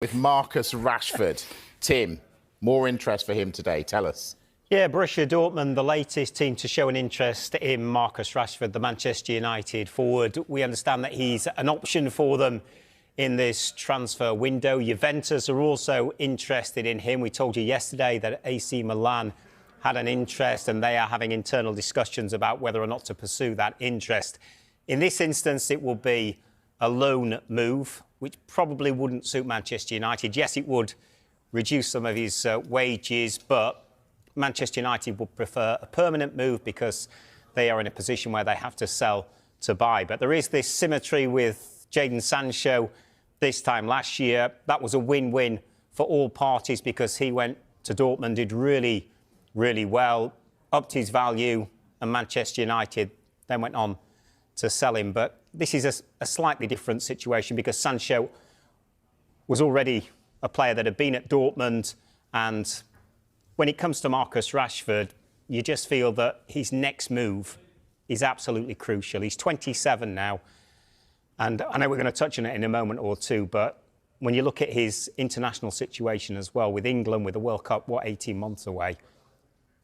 with Marcus Rashford. Tim, more interest for him today. Tell us. Yeah, Borussia Dortmund, the latest team to show an interest in Marcus Rashford, the Manchester United forward. We understand that he's an option for them in this transfer window. Juventus are also interested in him. We told you yesterday that AC Milan had an interest and they are having internal discussions about whether or not to pursue that interest. In this instance, it will be a loan move, which probably wouldn't suit Manchester United. Yes, it would reduce some of his wages, but Manchester United would prefer a permanent move because they are in a position where they have to sell to buy. But there is this symmetry with Jadon Sancho this time last year. That was a win-win for all parties because he went to Dortmund, did really, really well, upped his value, and Manchester United then went on to sell him. But this is a slightly different situation because Sancho was already a player that had been at Dortmund, and when it comes to Marcus Rashford, you just feel that his next move is absolutely crucial. He's 27 now, and I know we're going to touch on it in a moment or two, but when you look at his international situation as well, with England, with the World Cup, 18 months away,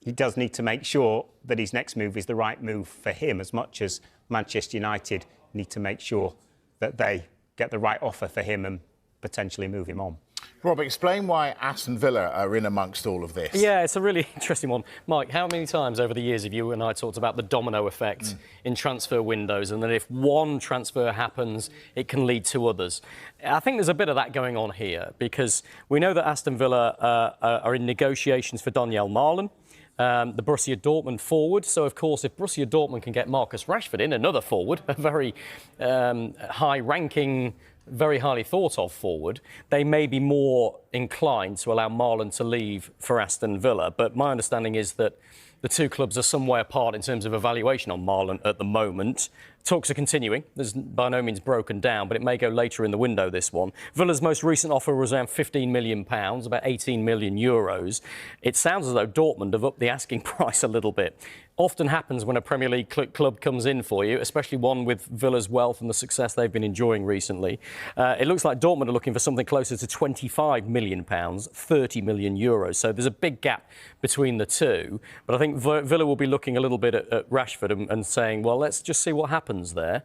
he does need to make sure that his next move is the right move for him, as much as Manchester United need to make sure that they get the right offer for him and potentially move him on. Rob, explain why Aston Villa are in amongst all of this. Yeah, it's a really interesting one. Mike, how many times over the years have you and I talked about the domino effect in transfer windows, and that if one transfer happens, it can lead to others? I think there's a bit of that going on here, because we know that Aston Villa are in negotiations for Daniel Marlon, the Borussia Dortmund forward. So, of course, if Borussia Dortmund can get Marcus Rashford in, another forward, a very high-ranking, very highly thought of forward, they may be more inclined to allow Marlon to leave for Aston Villa. But my understanding is that the two clubs are some way apart in terms of evaluation on Marlon at the moment. Talks are continuing. There's by no means broken down, but it may go later in the window, this one. Villa's most recent offer was around £15 million, about 18 million euros. It sounds as though Dortmund have upped the asking price a little bit. Often happens when a Premier League club comes in for you, especially one with Villa's wealth and the success they've been enjoying recently. It looks like Dortmund are looking for something closer to £25 million, 30 million euros. So there's a big gap between the two. But I think Villa will be looking a little bit at Rashford and saying, well, let's just see what happens there,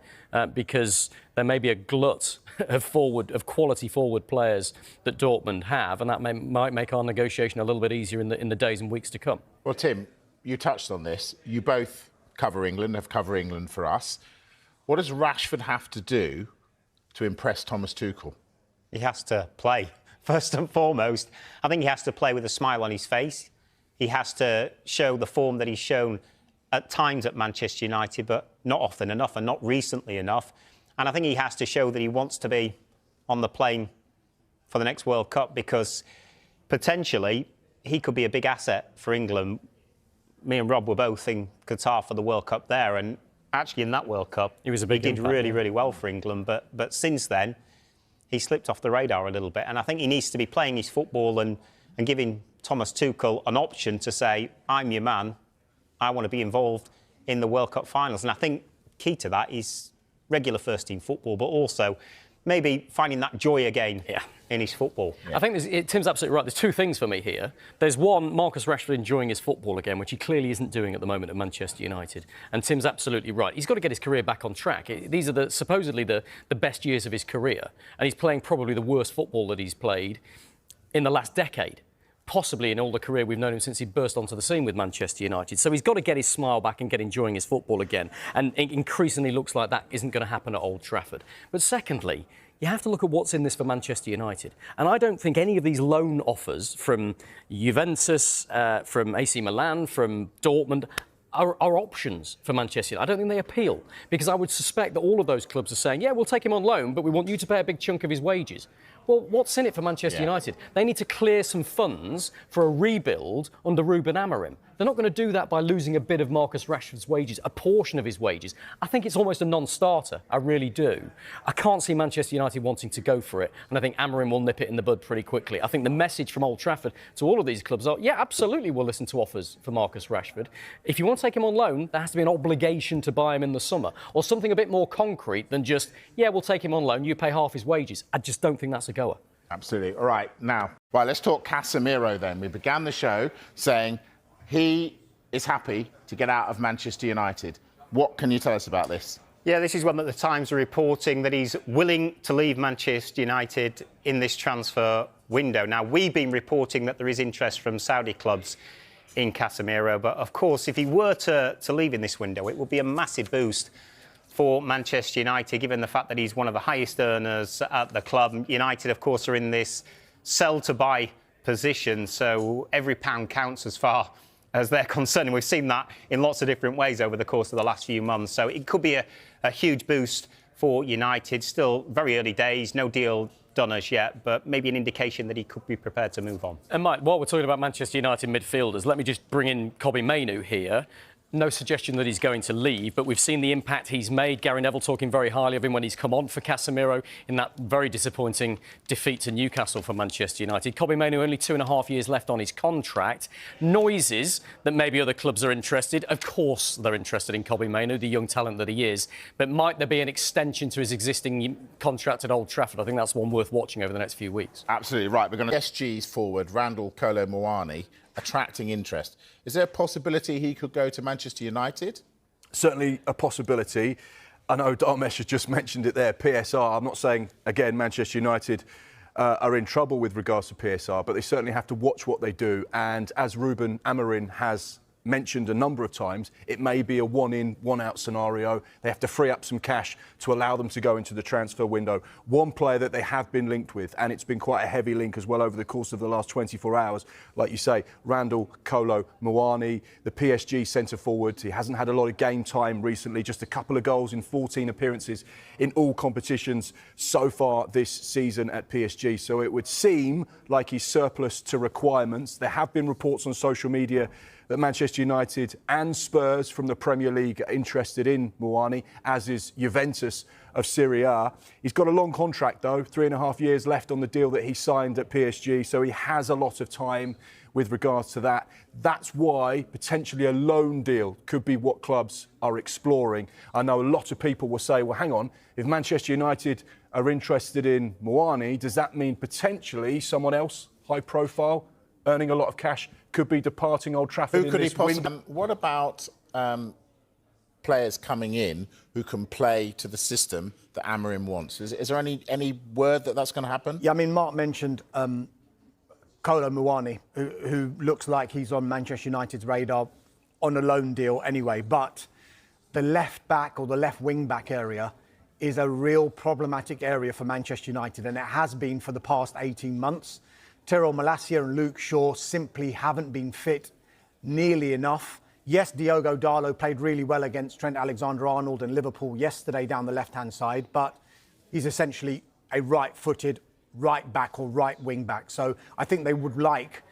because there may be a glut of quality forward players that Dortmund have, and that might make our negotiation a little bit easier in the days and weeks to come. Well, Tim, you touched on this. You both cover England, have covered England for us. What does Rashford have to do to impress Thomas Tuchel? He has to play, first and foremost. I think he has to play with a smile on his face. He has to show the form that he's shown at times at Manchester United, but not often enough and not recently enough. And I think he has to show that he wants to be on the plane for the next World Cup, because potentially he could be a big asset for England. Me and Rob were both in Qatar for the World Cup there, and actually in that World Cup he did really, really well for England. But since then, he slipped off the radar a little bit. And I think he needs to be playing his football and giving Thomas Tuchel an option to say, I'm your man, I want to be involved in the World Cup finals. And I think key to that is regular first-team football, but also maybe finding that joy again in his football. Yeah. I think Tim's absolutely right. There's two things for me here. There's one, Marcus Rashford enjoying his football again, which he clearly isn't doing at the moment at Manchester United. And Tim's absolutely right. He's got to get his career back on track. These are supposedly the best years of his career. And he's playing probably the worst football that he's played in the last decade, possibly in all the career we've known him since he burst onto the scene with Manchester United. So he's got to get his smile back and get enjoying his football again. And it increasingly looks like that isn't going to happen at Old Trafford. But secondly, you have to look at what's in this for Manchester United. And I don't think any of these loan offers from Juventus, from AC Milan, from Dortmund are options for Manchester United. I don't think they appeal, because I would suspect that all of those clubs are saying, yeah, we'll take him on loan, but we want you to pay a big chunk of his wages. Well, what's in it for Manchester United? They need to clear some funds for a rebuild under Ruben Amorim. They're not going to do that by losing a bit of Marcus Rashford's wages, a portion of his wages. I think it's almost a non-starter. I really do. I can't see Manchester United wanting to go for it, and I think Amorim will nip it in the bud pretty quickly. I think the message from Old Trafford to all of these clubs are, yeah, absolutely, we'll listen to offers for Marcus Rashford. If you want to take him on loan, there has to be an obligation to buy him in the summer, or something a bit more concrete than just, yeah, we'll take him on loan, you pay half his wages. I just don't think that's a goer. Absolutely. All right, now, right, let's talk Casemiro then. We began the show saying he is happy to get out of Manchester United. What can you tell us about this? Yeah, this is one that the Times are reporting that he's willing to leave Manchester United in this transfer window. Now, we've been reporting that there is interest from Saudi clubs in Casemiro, but of course, if he were to leave in this window, it would be a massive boost for Manchester United, given the fact that he's one of the highest earners at the club. United, of course, are in this sell-to-buy position, so every pound counts as far as they're concerned. And we've seen that in lots of different ways over the course of the last few months. So it could be a huge boost for United. Still very early days, no deal done as yet, but maybe an indication that he could be prepared to move on. And Mike, while we're talking about Manchester United midfielders, let me just bring in Mainoo here. No suggestion that he's going to leave, but we've seen the impact he's made. Gary Neville talking very highly of him when he's come on for Casemiro in that very disappointing defeat to Newcastle for Manchester United. Mainoo only 2.5 years left on his contract. Noises that maybe other clubs are interested. Of course they're interested in Mainoo, the young talent that he is. But might there be an extension to his existing contract at Old Trafford? I think that's one worth watching over the next few weeks. Absolutely right. We're going to SG's forward, Randall Kolo Muani, attracting interest. Is there a possibility he could go to Manchester United? Certainly a possibility. I know Dharmesh has just mentioned it there, PSR. I'm not saying, again, Manchester United are in trouble with regards to PSR, but they certainly have to watch what they do. And as Ruben Amorim has mentioned a number of times, it may be a one-in, one-out scenario. They have to free up some cash to allow them to go into the transfer window. One player that they have been linked with, and it's been quite a heavy link as well over the course of the last 24 hours, like you say, Randall Kolo Muani, the PSG centre-forward. He hasn't had a lot of game time recently, just a couple of goals in 14 appearances in all competitions so far this season at PSG. So it would seem like he's surplus to requirements. There have been reports on social media that Manchester United and Spurs from the Premier League are interested in Muani, as is Juventus of Serie A. He's got a long contract, though, 3.5 years left on the deal that he signed at PSG, so he has a lot of time with regards to that. That's why potentially a loan deal could be what clubs are exploring. I know a lot of people will say, well, hang on, if Manchester United are interested in Muani, does that mean potentially someone else, high profile, earning a lot of cash, could be departing Old Trafford? Who could he possibly? What about players coming in who can play to the system that Amorim wants? Is there any word that that's going to happen? Yeah, I mean, Mark mentioned Kolo Muani, who looks like he's on Manchester United's radar on a loan deal anyway. But the left back or the left wing back area is a real problematic area for Manchester United, and it has been for the past 18 months. Tyrell Malacia and Luke Shaw simply haven't been fit nearly enough. Yes, Diogo Dalot played really well against Trent Alexander-Arnold and Liverpool yesterday down the left-hand side, but he's essentially a right-footed right back or right wing back. So I think they would like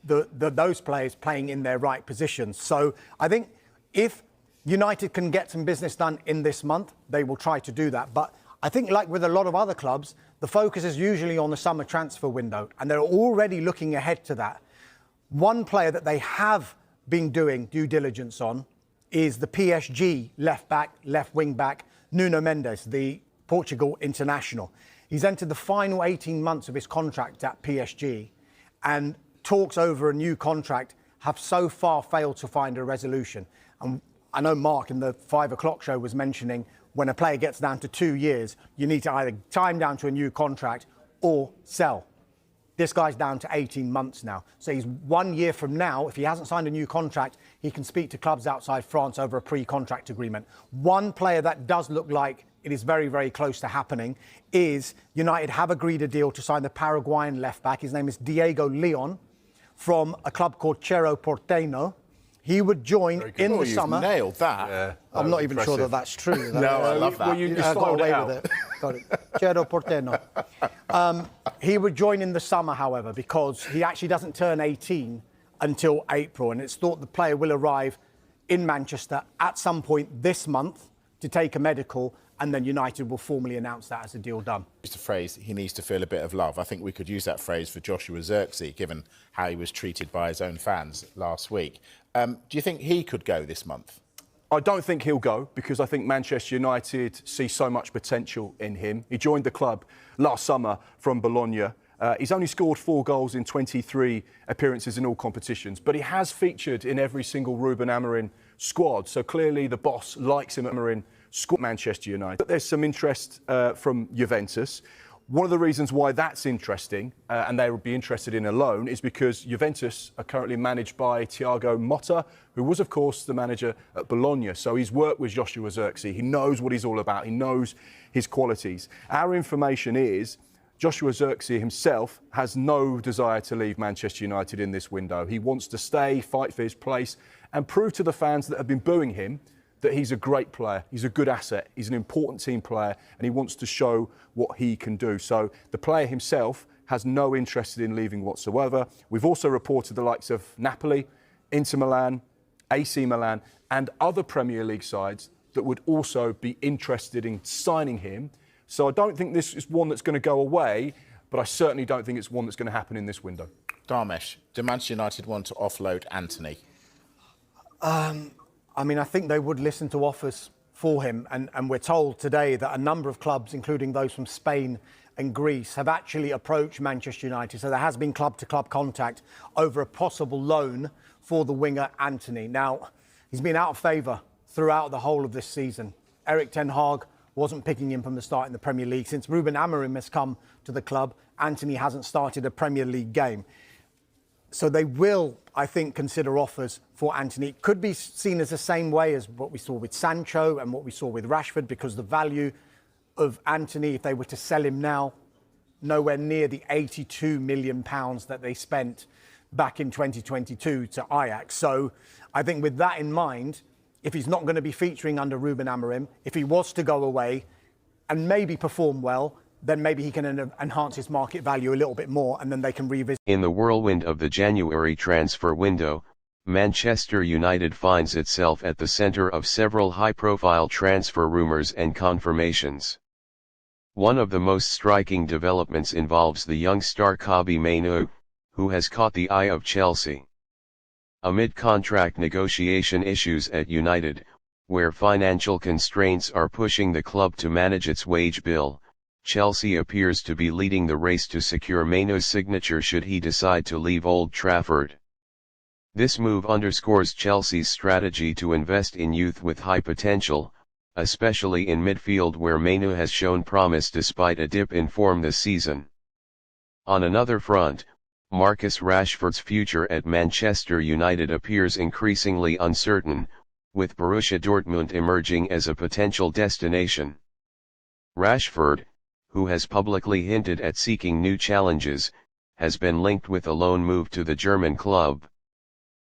those players playing in their right positions. So I think if United can get some business done in this month, they will try to do that. But I think, like with a lot of other clubs, the focus is usually on the summer transfer window, and they're already looking ahead to that. One player that they have been doing due diligence on is the PSG left back, left wing back, Nuno Mendes, the Portugal international. He's entered the final 18 months of his contract at PSG, and talks over a new contract have so far failed to find a resolution. And I know Mark in the 5 o'clock show was mentioning when a player gets down to 2 years, you need to either tie him down to a new contract or sell. This guy's down to 18 months now. So he's 1 year from now, if he hasn't signed a new contract, he can speak to clubs outside France over a pre-contract agreement. One player that does look like it is very, very close to happening is United have agreed a deal to sign the Paraguayan left-back. His name is Diego Leon from a club called Cerro Porteño. He would join in the summer. You've nailed that. Yeah, I'm not even sure that that's true. No, I love that. Well, you got styled away it out. with it. Got it. Cerro Porteño. He would join in the summer, however, because he actually doesn't turn 18 until April, and it's thought the player will arrive in Manchester at some point this month to take a medical, and then United will formally announce that as a deal done. Used the phrase, he needs to feel a bit of love. I think we could use that phrase for Joshua Zirkzee, given how he was treated by his own fans last week. Do you think he could go this month? I don't think he'll go, because I think Manchester United see so much potential in him. He joined the club last summer from Bologna. He's only scored 4 goals in 23 appearances in all competitions, but he has featured in every single Ruben Amorim squad. So clearly the boss likes him at Amorim squad Manchester United. But there's some interest from Juventus. One of the reasons why that's interesting, and they would be interested in a loan, is because Juventus are currently managed by Thiago Motta, who was, of course, the manager at Bologna. So he's worked with Joshua Zirkzee. He knows what he's all about. He knows his qualities. Our information is Joshua Zirkzee himself has no desire to leave Manchester United in this window. He wants to stay, fight for his place, and prove to the fans that have been booing him that he's a great player, he's a good asset, he's an important team player, and he wants to show what he can do. So the player himself has no interest in leaving whatsoever. We've also reported the likes of Napoli, Inter Milan, AC Milan, and other Premier League sides that would also be interested in signing him. So I don't think this is one that's going to go away, but I certainly don't think it's one that's going to happen in this window. Dharmesh, do Manchester United want to offload Anthony? I mean, I think they would listen to offers for him. And we're told today that a number of clubs, including those from Spain and Greece, have actually approached Manchester United. So there has been club-to-club contact over a possible loan for the winger Anthony. Now, he's been out of favour throughout the whole of this season. Erik ten Hag wasn't picking him from the start in the Premier League. Since Ruben Amorim has come to the club, Anthony hasn't started a Premier League game. So they will, I think, consider offers for Anthony. It could be seen as the same way as what we saw with Sancho and what we saw with Rashford, because the value of Anthony, if they were to sell him now, nowhere near the £82 million that they spent back in 2022 to Ajax. So I think with that in mind, if he's not going to be featuring under Ruben Amorim, if he was to go away and maybe perform well, then maybe he can enhance his market value a little bit more, and then they can revisit. In the whirlwind of the January transfer window, Manchester United finds itself at the center of several high-profile transfer rumors and confirmations. One of the most striking developments involves the young star Kobbie Mainoo, who has caught the eye of Chelsea. Amid contract negotiation issues at United, where financial constraints are pushing the club to manage its wage bill, Chelsea appears to be leading the race to secure Mainoo's signature should he decide to leave Old Trafford. This move underscores Chelsea's strategy to invest in youth with high potential, especially in midfield where Mainoo has shown promise despite a dip in form this season. On another front, Marcus Rashford's future at Manchester United appears increasingly uncertain, with Borussia Dortmund emerging as a potential destination. Rashford, who has publicly hinted at seeking new challenges, has been linked with a loan move to the German club.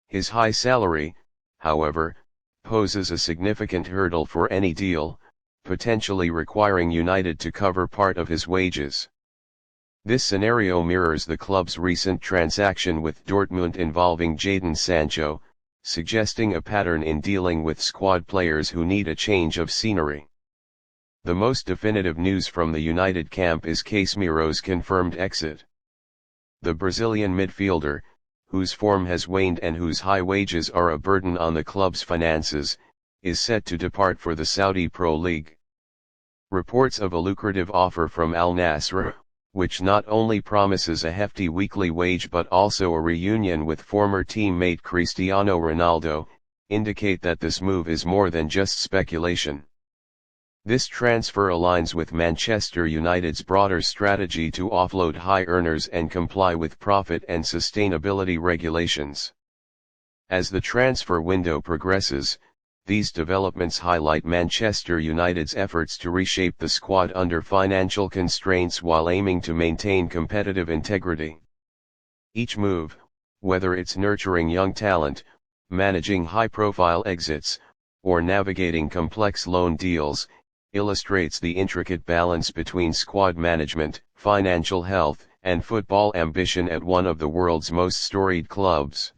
His high salary, however, poses a significant hurdle for any deal, potentially requiring United to cover part of his wages. This scenario mirrors the club's recent transaction with Dortmund involving Jadon Sancho, suggesting a pattern in dealing with squad players who need a change of scenery. The most definitive news from the United camp is Casemiro's confirmed exit. The Brazilian midfielder, whose form has waned and whose high wages are a burden on the club's finances, is set to depart for the Saudi Pro League. Reports of a lucrative offer from Al Nassr, which not only promises a hefty weekly wage but also a reunion with former teammate Cristiano Ronaldo, indicate that this move is more than just speculation. This transfer aligns with Manchester United's broader strategy to offload high earners and comply with profit and sustainability regulations. As the transfer window progresses, these developments highlight Manchester United's efforts to reshape the squad under financial constraints while aiming to maintain competitive integrity. Each move, whether it's nurturing young talent, managing high-profile exits, or navigating complex loan deals, illustrates the intricate balance between squad management, financial health, and football ambition at one of the world's most storied clubs.